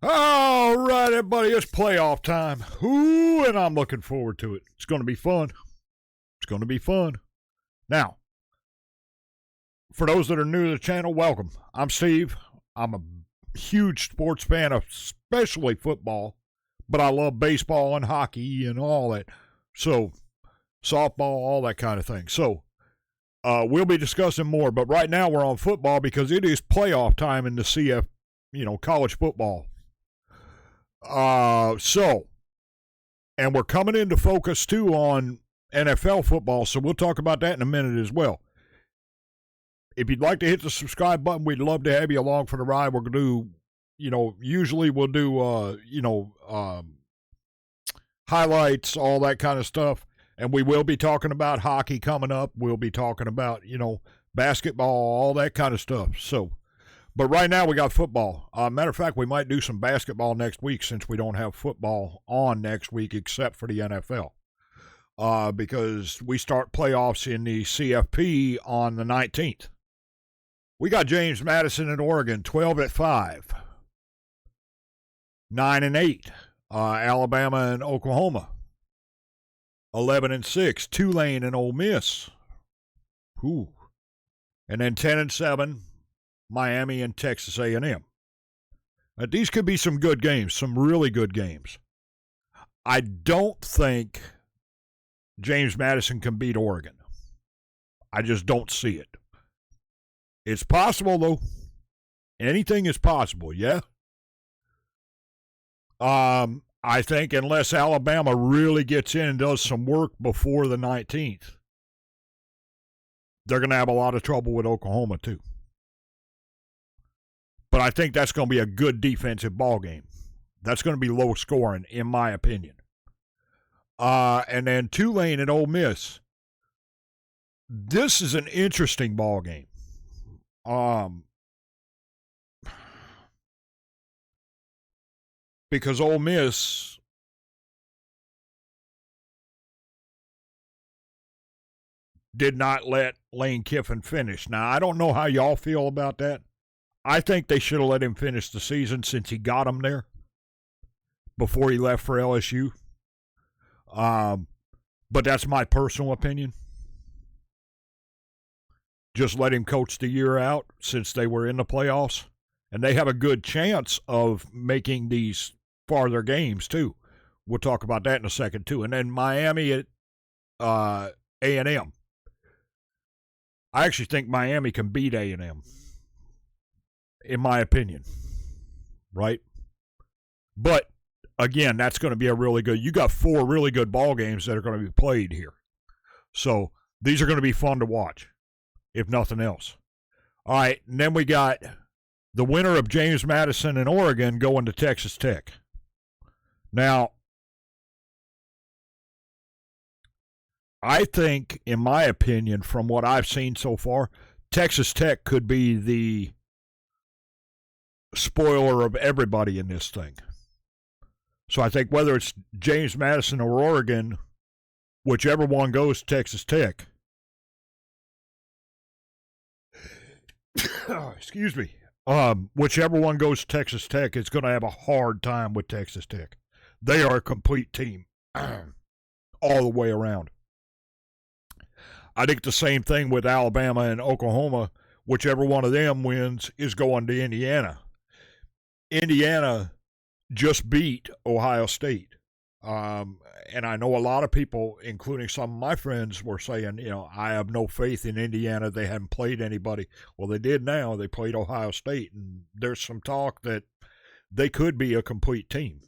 All right, everybody, it's playoff time. Ooh, and I'm looking forward to it. It's going to be fun. It's going to be fun. Now, for those that are new to the channel, welcome. I'm Steve. I'm a huge sports fan, especially football, but I love baseball and hockey and all that. So, softball, all that kind of thing. So, we'll be discussing more, but right now we're on football because it is playoff time in the college football. And we're coming into focus too on NFL football, so we'll talk about that in a minute as well. If you'd like to hit the subscribe button, we'd love to have you along for the ride. We're going to do, usually we'll do, highlights, all that kind of stuff. And we will be talking about hockey coming up. We'll be talking about, basketball, all that kind of stuff. So, but right now we got football. Matter of fact, we might do some basketball next week since we don't have football on next week except for the NFL. Because we start playoffs in the CFP on the 19th. We got James Madison in Oregon, 12-5, 9-8. Alabama and Oklahoma, 11-6. Tulane and Ole Miss. Ooh. And then 10-7. Miami and Texas A&M. These could be some good games, some really good games. I don't think James Madison can beat Oregon. I just don't see it. It's possible, though. Anything is possible, yeah? I think unless Alabama really gets in and does some work before the 19th, they're going to have a lot of trouble with Oklahoma, too. But I think that's going to be a good defensive ball game. That's going to be low scoring, in my opinion. And then Tulane and Ole Miss. This is an interesting ball game. Because Ole Miss did not let Lane Kiffin finish. Now, I don't know how y'all feel about that. I think they should have let him finish the season since he got him there before he left for LSU. But that's my personal opinion. Just let him coach the year out since they were in the playoffs. And they have a good chance of making these farther games, too. We'll talk about that in a second, too. And then Miami at A&M. I actually think Miami can beat A&M. In my opinion, right? But again, that's going to be a really good. You got 4 really good ball games that are going to be played here, so these are going to be fun to watch, if nothing else. All right, and then we got the winner of James Madison and Oregon going to Texas Tech. Now, I think, in my opinion, from what I've seen so far, Texas Tech could be the spoiler of everybody in this thing. So I think whether it's James Madison or Oregon, whichever one goes to Texas Tech. Excuse me. Whichever one goes to Texas Tech is going to have a hard time with Texas Tech. They are a complete team all the way around. I think the same thing with Alabama and Oklahoma. Whichever one of them wins is going to Indiana. Indiana just beat Ohio State. And I know a lot of people, including some of my friends, were saying, I have no faith in Indiana. They haven't played anybody. Well, they did now. They played Ohio State. And there's some talk that they could be a complete team.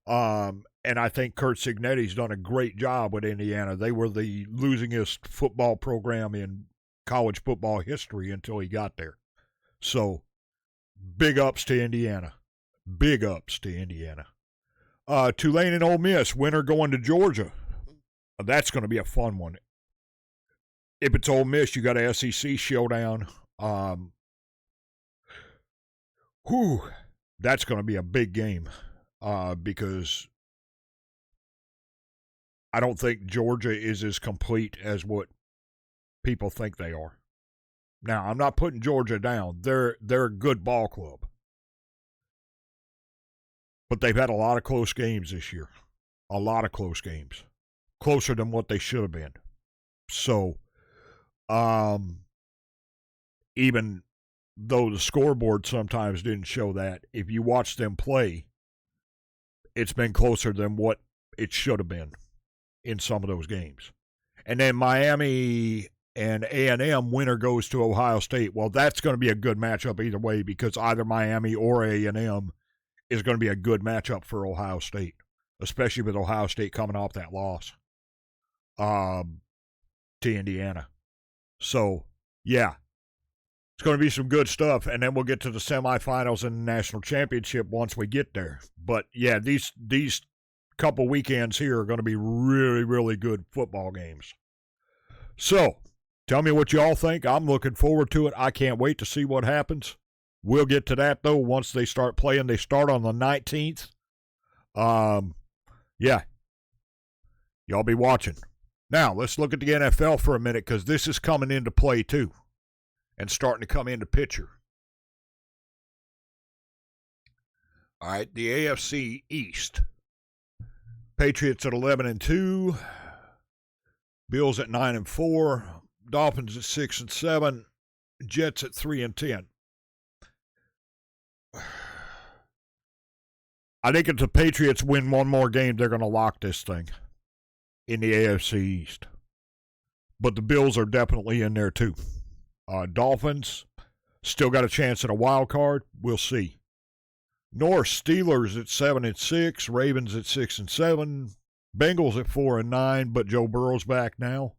And I think Kurt Cignetti's done a great job with Indiana. They were the losingest football program in college football history until he got there. So, big ups to Indiana. Big ups to Indiana. Tulane and Ole Miss, winner going to Georgia. That's going to be a fun one. If it's Ole Miss, you got an SEC showdown. That's going to be a big game because I don't think Georgia is as complete as what people think they are. Now, I'm not putting Georgia down. They're a good ball club. But they've had a lot of close games this year. A lot of close games. Closer than what they should have been. So, even though the scoreboard sometimes didn't show that, if you watch them play, it's been closer than what it should have been in some of those games. And then Miami and A&M, winner goes to Ohio State. Well, that's going to be a good matchup either way, because either Miami or A&M is going to be a good matchup for Ohio State, especially with Ohio State coming off that loss to Indiana. So, yeah, it's going to be some good stuff, and then we'll get to the semifinals and the national championship once we get there. But, yeah, these couple weekends here are going to be really, really good football games. So, tell me what you all think. I'm looking forward to it. I can't wait to see what happens. We'll get to that, though, once they start playing. They start on the 19th. Yeah. Y'all be watching. Now, let's look at the NFL for a minute, because this is coming into play, too, and starting to come into picture. All right, the AFC East. Patriots at 11-2. Bills at 9-4. Dolphins at 6-7. Jets at 3-10. I think if the Patriots win one more game, they're going to lock this thing in the AFC East. But the Bills are definitely in there too. Dolphins still got a chance at a wild card. We'll see. North, Steelers at 7-6, Ravens at 6-7, Bengals at 4-9, but Joe Burrow's back now.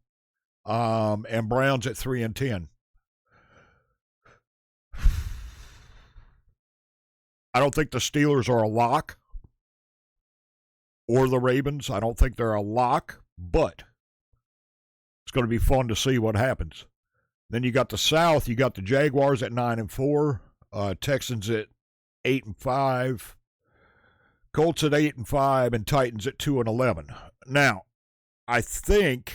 And Browns at 3-10. I don't think the Steelers are a lock, or the Ravens. I don't think they're a lock, but it's going to be fun to see what happens. Then you got the South. You got the Jaguars at 9-4, Texans at 8-5, Colts at 8-5, and Titans at 2-11. Now, I think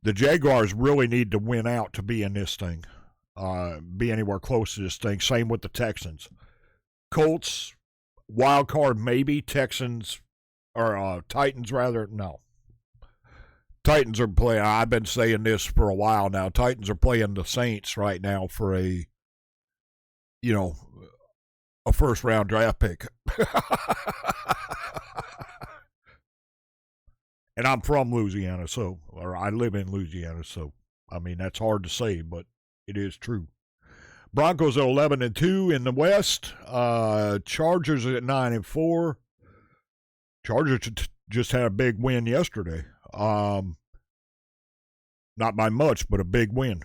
the Jaguars really need to win out to be in this thing. Be anywhere close to this thing. Same with the Texans. Colts, wild card maybe. Texans, or Titans rather, no. Titans are playing, I've been saying this for a while now, Titans are playing the Saints right now for a first round draft pick. And I'm from Louisiana, or I live in Louisiana, so, I mean, that's hard to say, but it is true. Broncos at 11-2 in the West. Chargers at 9-4. Chargers just had a big win yesterday. Not by much, but a big win.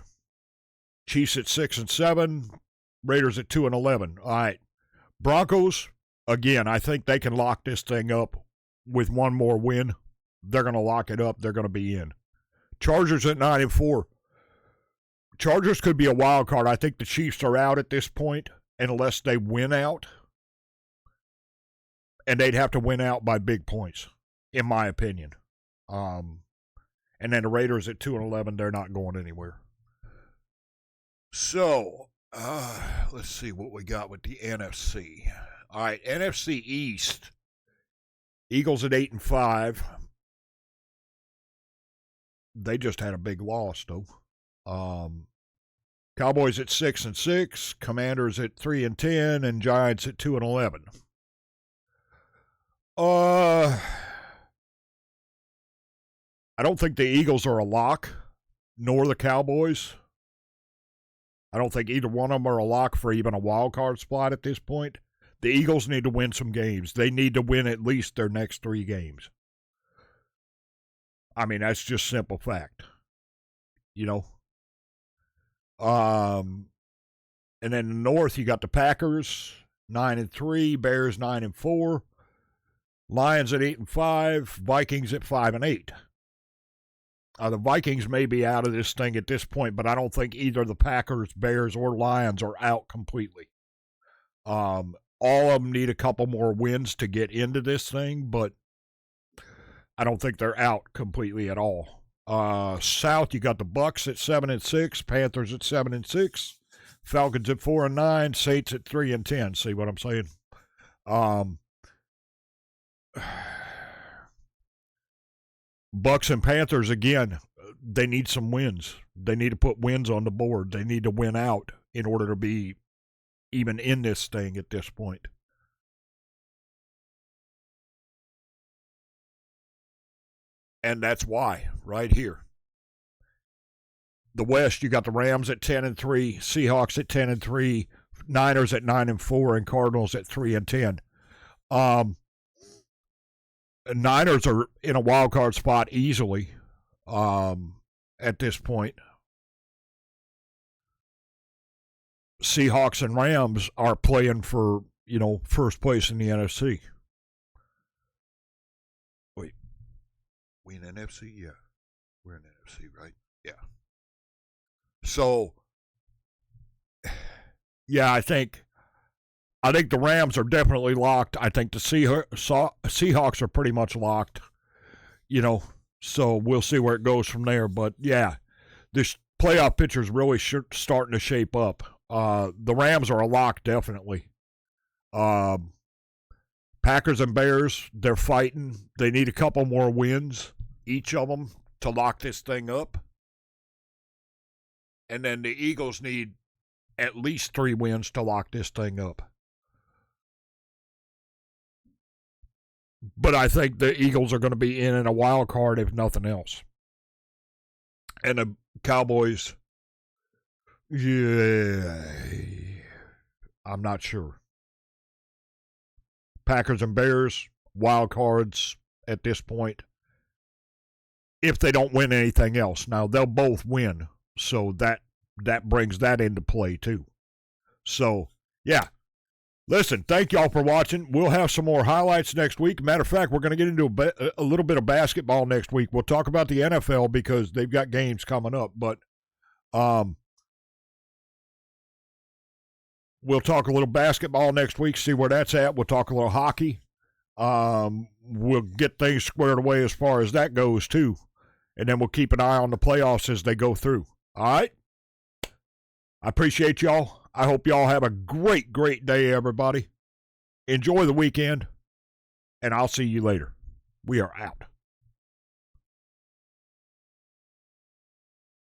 Chiefs at 6-7. Raiders at 2-11. All right. Broncos, again, I think they can lock this thing up with one more win. They're going to lock it up. They're going to be in. Chargers at 9-4. Chargers could be a wild card. I think the Chiefs are out at this point unless they win out. And they'd have to win out by big points, in my opinion. And then the Raiders at 2-11, they're not going anywhere. So, let's see what we got with the NFC. All right, NFC East. Eagles at 8-5. They just had a big loss, though. Cowboys at 6-6, Commanders at 3-10, and Giants at 2-11. I don't think the Eagles are a lock, nor the Cowboys. I don't think either one of them are a lock for even a wild card spot at this point. The Eagles need to win some games. They need to win at least their next 3 games. I mean, that's just simple fact. And then in the North, you got the Packers, 9-3, Bears 9-4, Lions at 8-5, Vikings at 5-8. The Vikings may be out of this thing at this point, but I don't think either the Packers, Bears, or Lions are out completely. All of them need a couple more wins to get into this thing, but I don't think they're out completely at all. South, you got the Bucks at 7-6, Panthers at 7-6, Falcons at 4-9, Saints at 3-10. See what I'm saying? Bucks and Panthers, again, they need some wins. They need to put wins on the board. They need to win out in order to be even in this thing at this point. And that's why, right here. The West, you got the Rams at 10-3, Seahawks at 10-3, Niners at 9-4, and Cardinals at 3-10. Niners are in a wild card spot easily at this point. Seahawks and Rams are playing for, first place in the NFC. Wait, we in NFC? Yeah, we're in NFC, right? Yeah. So, yeah, I think the Rams are definitely locked. I think the Seahawks are pretty much locked, so we'll see where it goes from there. But, yeah, this playoff picture is really starting to shape up. The Rams are a lock, definitely. Packers and Bears, they're fighting. They need a couple more wins, each of them, to lock this thing up. And then the Eagles need at least 3 wins to lock this thing up. But I think the Eagles are going to be in a wild card if nothing else. And the Cowboys, yeah, I'm not sure. Packers and Bears, wild cards at this point. If they don't win anything else. Now, they'll both win. So that brings that into play too. So, yeah. Listen, thank y'all for watching. We'll have some more highlights next week. Matter of fact, we're going to get into a little bit of basketball next week. We'll talk about the NFL because they've got games coming up. But we'll talk a little basketball next week, see where that's at. We'll talk a little hockey. We'll get things squared away as far as that goes too. And then we'll keep an eye on the playoffs as they go through. All right? I appreciate y'all. I hope y'all have a great, great day, everybody. Enjoy the weekend, and I'll see you later. We are out.